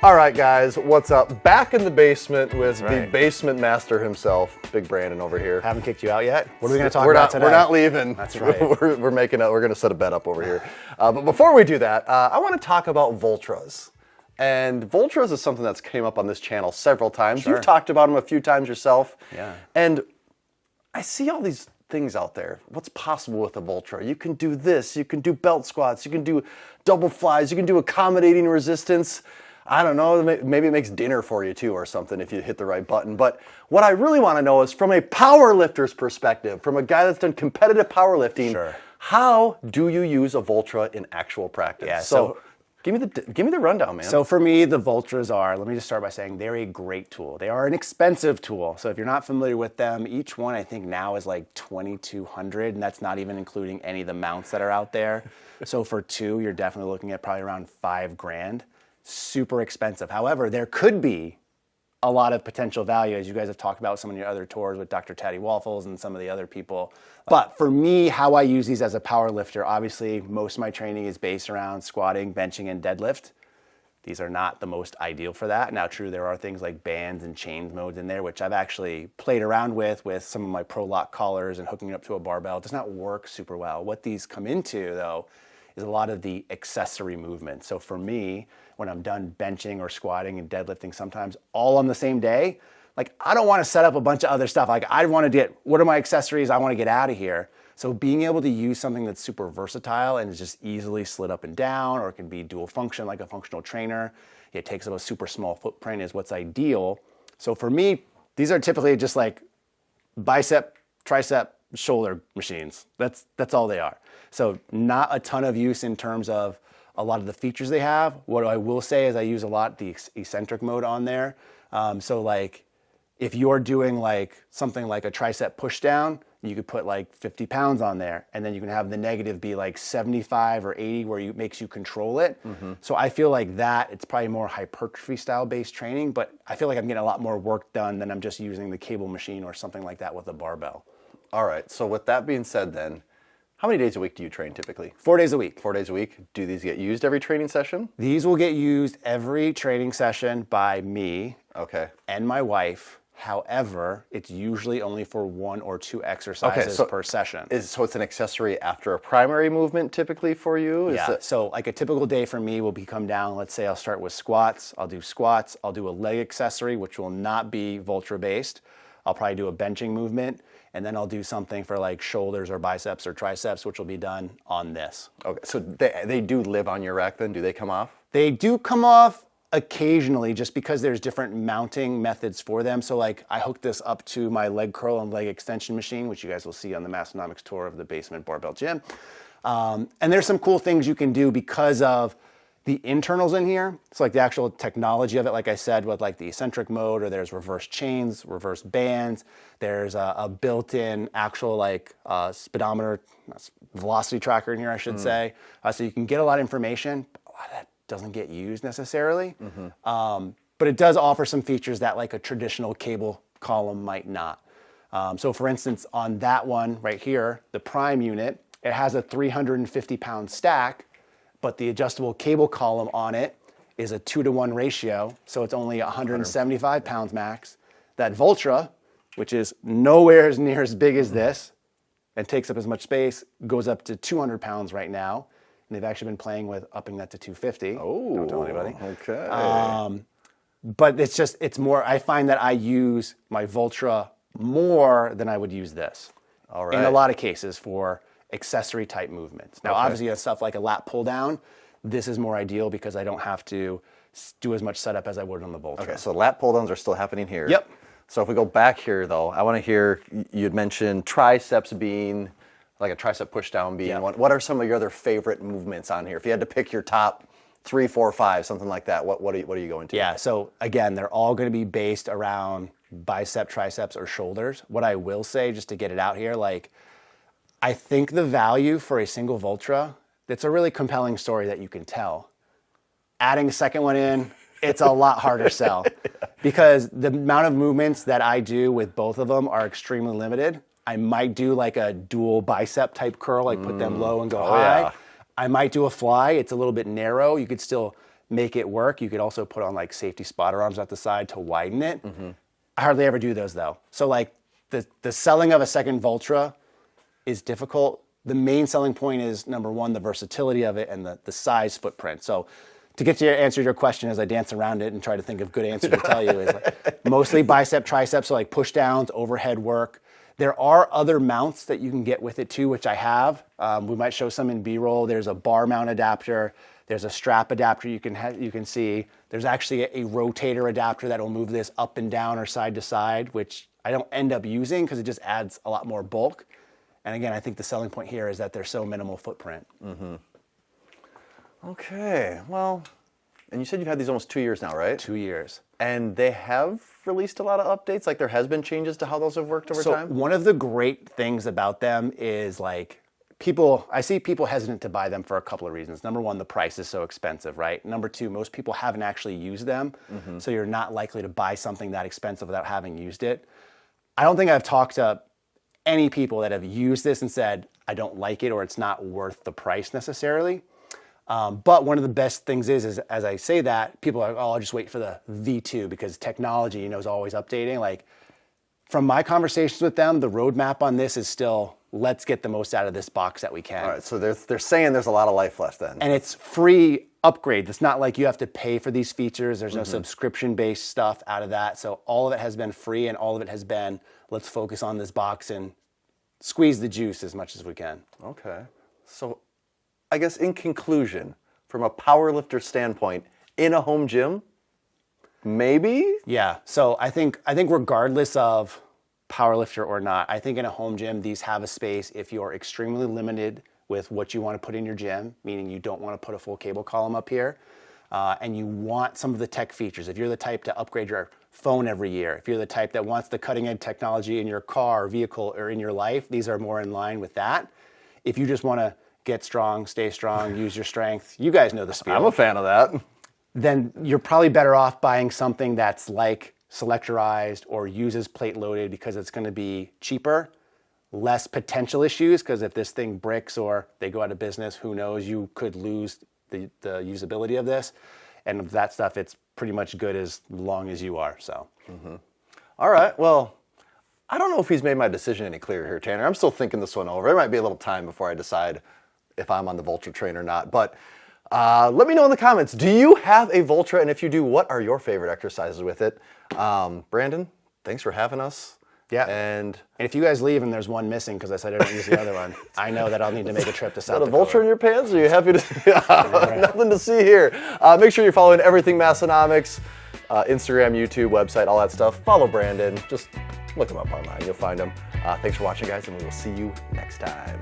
All right, guys, what's up? Back in the basement with the basement master himself, Big Brandon over here. Haven't kicked you out yet? What are we going to talk about today? We're not leaving. That's right. We're going to set a bed up over here. But before we do that, I want to talk about Voltras. And Voltras is something that's came up on this channel several times. Sure. You've talked about them a few times yourself. Yeah. And I see all these things out there. What's possible with a Voltra? You can do this. You can do belt squats. You can do double flies. You can do accommodating resistance. I don't know, maybe it makes dinner for you too or something if you hit the right button. But what I really want to know is from a powerlifter's perspective, from a guy that's done competitive powerlifting, Sure. How do you use a Voltra in actual practice? Yeah, so give me the rundown, man. So for me, the Voltras are, let me just start by saying they're a great tool. They are an expensive tool. So if you're not familiar with them, each one I think now is like $2,200, and that's not even including any of the mounts that are out there. So for two, you're definitely looking at probably around $5,000. Super expensive. However, there could be a lot of potential value, as you guys have talked about some of your other tours with Dr. Taddy Waffles and some of the other people. But for me, how I use these as a power lifter, obviously most of my training is based around squatting, benching, and deadlift. These are not the most ideal for that. Now, true, there are things like bands and chains modes in there, which I've actually played around with some of my Pro Lock collars and hooking it up to a barbell. It does not work super well. What these come into, though, is a lot of the accessory movement. So for me, when I'm done benching or squatting and deadlifting sometimes all on the same day, like I don't want to set up a bunch of other stuff. Like I want to get, what are my accessories? I want to get out of here. So being able to use something that's super versatile and is just easily slid up and down, or it can be dual function like a functional trainer. It takes up a super small footprint is what's ideal. So for me, these are typically just like bicep, tricep, shoulder machines. That's all they are. So not a ton of use in terms of a lot of the features they have. What I will say is I use a lot the eccentric mode on there. So like if you're doing like something like a tricep push down, you could put like 50 pounds on there, and then you can have the negative be like 75 or 80 where it makes you control it. Mm-hmm. So I feel like that it's probably more hypertrophy style based training, but I feel like I'm getting a lot more work done than I'm just using the cable machine or something like that with a barbell. All right, so with that being said then, how many days a week do you train typically? 4 days a week. 4 days a week. Do these get used every training session? These will get used every training session by me and my wife. However, it's usually only for 1 or 2 exercises per session. So it's an accessory after a primary movement typically for you? So like a typical day for me will be come down, let's say I'll start with squats. I'll do squats. I'll do a leg accessory, which will not be Voltra based. I'll probably do a benching movement. And then I'll do something for like shoulders or biceps or triceps, which will be done on this. Okay, so they do live on your rack then? Do they come off? They do come off occasionally just because there's different mounting methods for them. So like I hook this up to my leg curl and leg extension machine, which you guys will see on the Massenomics tour of the basement barbell gym. And there's some cool things you can do because of the internals in here. It's like the actual technology of it, like I said, with like the eccentric mode, or there's reverse chains, reverse bands. There's a built-in actual like speedometer, velocity tracker in here, I should say. So you can get a lot of information. But a lot of that doesn't get used necessarily. Mm-hmm. But it does offer some features that like a traditional cable column might not. So for instance, on that one right here, the Prime unit, it has a 350-pound stack, but the adjustable cable column on it is a 2-to-1 ratio, so it's only 175 pounds max. That Voltra, which is nowhere as near as big as this and takes up as much space, goes up to 200 pounds right now. And they've actually been playing with upping that to 250. Oh, don't tell anybody. Okay. But it's more, I find that I use my Voltra more than I would use this. All right. In a lot of cases for accessory type movements. Now, obviously, you have stuff like a lat pull down. This is more ideal because I don't have to do as much setup as I would on the Voltra. Okay, so lat pull downs are still happening here. Yep. So if we go back here, though, I want to hear, you'd mentioned triceps being, like a tricep push down being one. What are some of your other favorite movements on here? If you had to pick your top 3, 4, 5, something like that, what are you going to? Yeah, so again, they're all going to be based around bicep, triceps, or shoulders. What I will say, just to get it out here, like, I think the value for a single Voltra, that's a really compelling story that you can tell. Adding a second one in, it's a lot harder sell because the amount of movements that I do with both of them are extremely limited. I might do like a dual bicep type curl, like put them low and go high. Yeah. I might do a fly. It's a little bit narrow. You could still make it work. You could also put on like safety spotter arms at the side to widen it. I hardly ever do those though. So like the selling of a second Vultra is difficult. The main selling point is number one, the versatility of it and the size footprint. So to get to answer your question as I dance around it and try to think of good answers to tell you is like mostly bicep, triceps, so like push downs, overhead work. There are other mounts that you can get with it too, which I have. We might show some in B-roll. There's a bar mount adapter. There's a strap adapter you can see. There's actually a rotator adapter that will move this up and down or side to side, which I don't end up using because it just adds a lot more bulk. And again, I think the selling point here is that they're so minimal footprint. Okay, well, and you said you've had these almost 2 years now, right? 2 years. And they have released a lot of updates? Like there has been changes to how those have worked over time? One of the great things about them is like I see people hesitant to buy them for a couple of reasons. Number one, the price is so expensive, right? Number two, most people haven't actually used them. So you're not likely to buy something that expensive without having used it. I don't think I've talked to any people that have used this and said, I don't like it or it's not worth the price necessarily. But one of the best things is as I say that, people are like, oh, I'll just wait for the V2 because technology, is always updating. Like from my conversations with them, the roadmap on this is still, let's get the most out of this box that we can. All right, so they're saying there's a lot of life left then. And it's free upgrade. It's not like you have to pay for these features. There's no subscription-based stuff out of that. So all of it has been free and all of it has been, let's focus on this box and squeeze the juice as much as we can. Okay. So I guess in conclusion, from a powerlifter standpoint, in a home gym, maybe? Yeah. So I think regardless of powerlifter or not, I think in a home gym, these have a space if you're extremely limited with what you want to put in your gym, meaning you don't want to put a full cable column up here, and you want some of the tech features. If you're the type to upgrade your phone every year, if you're the type that wants the cutting edge technology in your car, vehicle, or in your life, these are more in line with that. If you just want to get strong, stay strong, use your strength, you guys know the spiel. I'm a fan of that. Then you're probably better off buying something that's like selectorized or uses plate loaded because it's going to be cheaper, less potential issues because if this thing bricks or they go out of business, who knows, you could lose the usability of this. And that stuff, it's pretty much good as long as you are. So, All right, well, I don't know if he's made my decision any clearer here, Tanner. I'm still thinking this one over. It might be a little time before I decide if I'm on the Vultra train or not. But let me know in the comments, do you have a Vultra? And if you do, what are your favorite exercises with it? Brandon, thanks for having us. yeah. And if you guys leave and there's one missing because I said I don't use the other one, I know that I'll need to make a trip to South got a Dakota. Vultra in your pants? Are you happy to nothing to see here. Make sure you're following everything Massenomics, Instagram, YouTube, website, all that stuff. Follow Brandon. Just look him up online. You'll find him. Thanks for watching, guys, and we will see you next time.